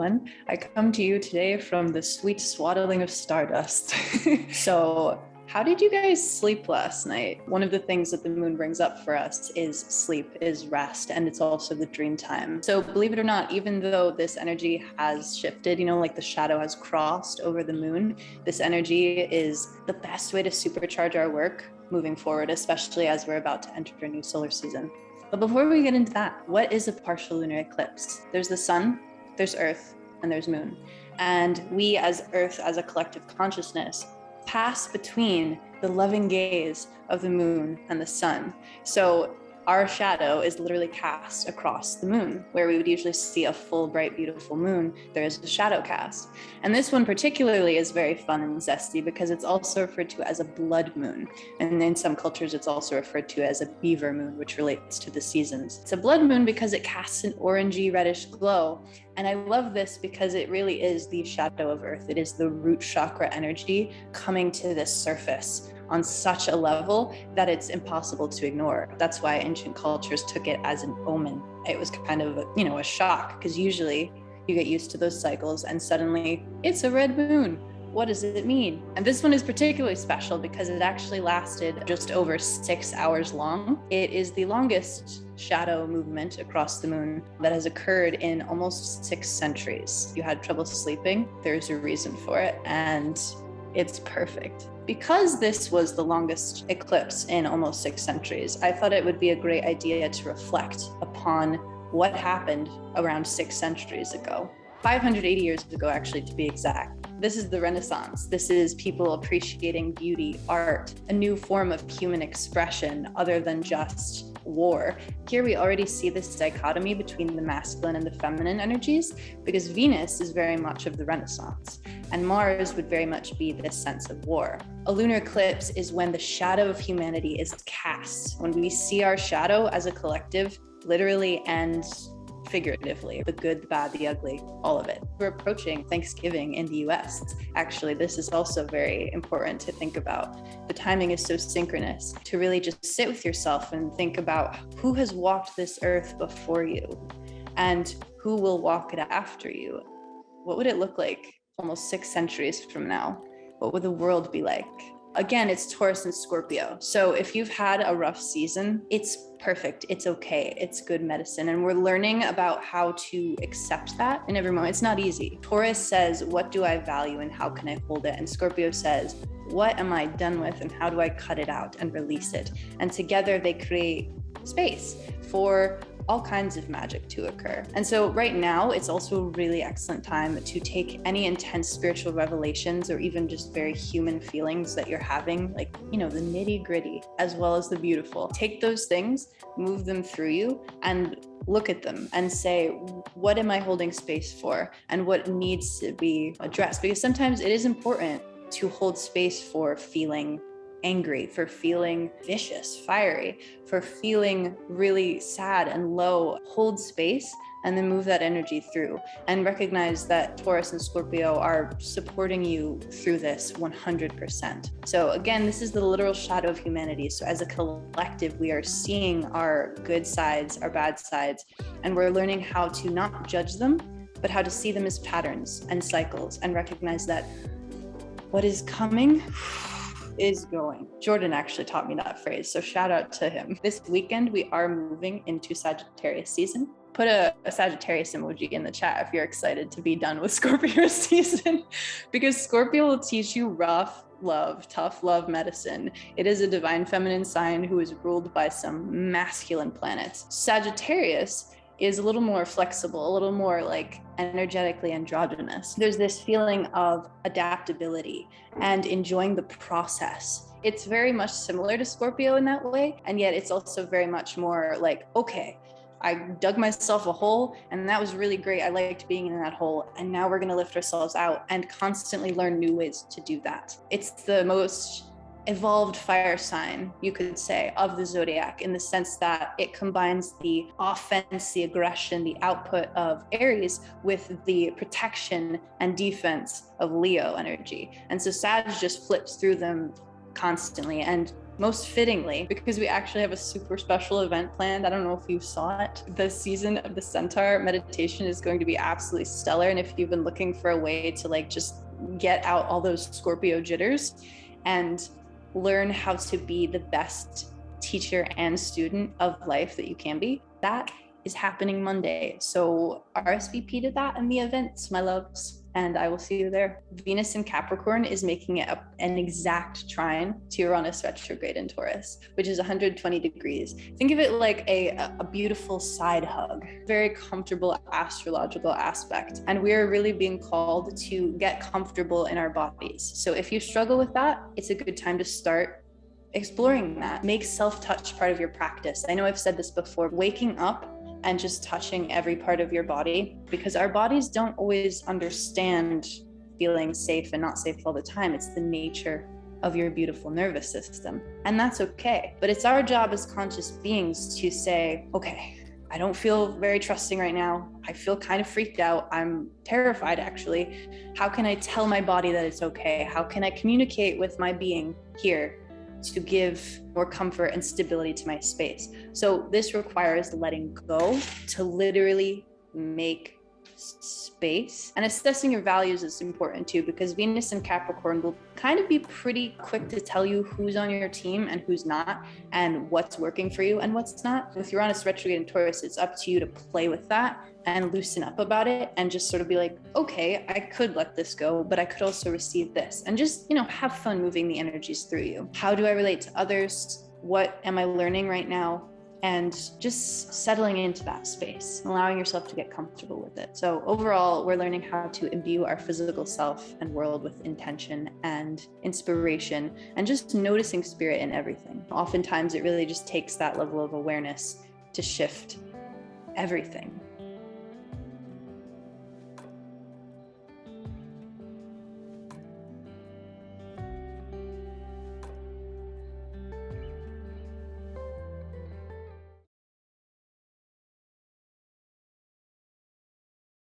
everyone. I come to you today from the sweet swaddling of stardust. So, how did you guys sleep last night? One of the things that the moon brings up for us is sleep, is rest, and it's also the dream time. So believe it or not, even though this energy has shifted, like the shadow has crossed over the moon, this energy is the best way to supercharge our work moving forward, especially as we're about to enter a new solar season. But before we get into that, what is a partial lunar eclipse? There's the sun, there's Earth, and there's moon. And we as Earth, as a collective consciousness, pass between the loving gaze of the moon and the sun. So our shadow is literally cast across the moon, where we would usually see a full, bright, beautiful moon. There is a shadow cast. And this one particularly is very fun and zesty because it's also referred to as a blood moon. And in some cultures, it's also referred to as a beaver moon, which relates to the seasons. It's a blood moon because it casts an orangey reddish glow. And I love this because it really is the shadow of Earth. It is the root chakra energy coming to this surface on such a level that it's impossible to ignore. That's why ancient cultures took it as an omen. It was kind of, a shock, because usually you get used to those cycles and suddenly it's a red moon. What does it mean? And this one is particularly special because it actually lasted just over 6 hours long. It is the longest shadow movement across the moon that has occurred in almost 6 centuries. If you had trouble sleeping, there's a reason for it, and it's perfect. Because this was the longest eclipse in almost 6 centuries, I thought it would be a great idea to reflect upon what happened around 6 centuries ago. 580 years ago, actually, to be exact. This is the Renaissance. This is people appreciating beauty, art, a new form of human expression other than just war. Here we already see this dichotomy between the masculine and the feminine energies, because Venus is very much of the Renaissance, and Mars would very much be this sense of war. A lunar eclipse is when the shadow of humanity is cast, when we see our shadow as a collective, literally and figuratively, the good, the bad, the ugly, all of it. We're approaching Thanksgiving in the US. Actually, this is also very important to think about. The timing is so synchronous to really just sit with yourself and think about who has walked this earth before you and who will walk it after you. What would it look like almost 6 centuries from now? What would the world be like? Again, it's Taurus and Scorpio. So if you've had a rough season, it's perfect. It's okay. It's good medicine. And we're learning about how to accept that in every moment. It's not easy. Taurus says, what do I value and how can I hold it? And Scorpio says, what am I done with and how do I cut it out and release it? And together they create space for all kinds of magic to occur. And so right now, it's also a really excellent time to take any intense spiritual revelations or even just very human feelings that you're having, like, the nitty gritty, as well as the beautiful. Take those things, move them through you, and look at them and say, what am I holding space for? And what needs to be addressed? Because sometimes it is important to hold space for feeling angry, for feeling vicious, fiery, for feeling really sad and low. Hold space and then move that energy through and recognize that Taurus and Scorpio are supporting you through this 100%. So again, this is the literal shadow of humanity. So as a collective, we are seeing our good sides, our bad sides, and we're learning how to not judge them, but how to see them as patterns and cycles and recognize that what is coming is going. Jordan actually taught me that phrase, so shout out to him. This weekend, we are moving into Sagittarius season. Put a Sagittarius emoji in the chat if you're excited to be done with Scorpio season, because Scorpio will teach you rough love, tough love medicine. It is a divine feminine sign who is ruled by some masculine planets. Sagittarius is a little more flexible, a little more like energetically androgynous. There's this feeling of adaptability and enjoying the process. It's very much similar to Scorpio in that way, and yet it's also very much more like, okay, I dug myself a hole and that was really great. I liked being in that hole, and now we're gonna lift ourselves out and constantly learn new ways to do that. It's the most evolved fire sign, you could say, of the zodiac, in the sense that it combines the offense, the aggression, the output of Aries with the protection and defense of Leo energy. And so Sag just flips through them constantly. And most fittingly, because we actually have a super special event planned. I don't know if you saw it. The season of the Centaur meditation is going to be absolutely stellar. And if you've been looking for a way to like just get out all those Scorpio jitters and learn how to be the best teacher and student of life that you can be, that is happening Monday. So RSVP to that in the events, my loves, and I will see you there. Venus in Capricorn is making it an exact trine to Uranus retrograde in Taurus, which is 120 degrees. Think of it like a beautiful side hug, very comfortable astrological aspect. And we are really being called to get comfortable in our bodies. So if you struggle with that, it's a good time to start exploring that. Make self-touch part of your practice. I know I've said this before, waking up and just touching every part of your body, because our bodies don't always understand feeling safe and not safe all the time. It's the nature of your beautiful nervous system, and that's okay. But it's our job as conscious beings to say, okay, I don't feel very trusting right now. I feel kind of freaked out. I'm terrified, actually. How can I tell my body that it's okay? How can I communicate with my being here to give more comfort and stability to my space? So this requires letting go to literally make space. And assessing your values is important too, because Venus and Capricorn will kind of be pretty quick to tell you who's on your team and who's not, and what's working for you and what's not. With Uranus retrograde in Taurus, it's up to you to play with that and loosen up about it and just sort of be like, okay, I could let this go, but I could also receive this, and just, you know, have fun moving the energies through you. How do I relate to others? What am I learning right now? And just settling into that space, allowing yourself to get comfortable with it. So overall, we're learning how to imbue our physical self and world with intention and inspiration, and just noticing spirit in everything. Oftentimes, it really just takes that level of awareness to shift everything.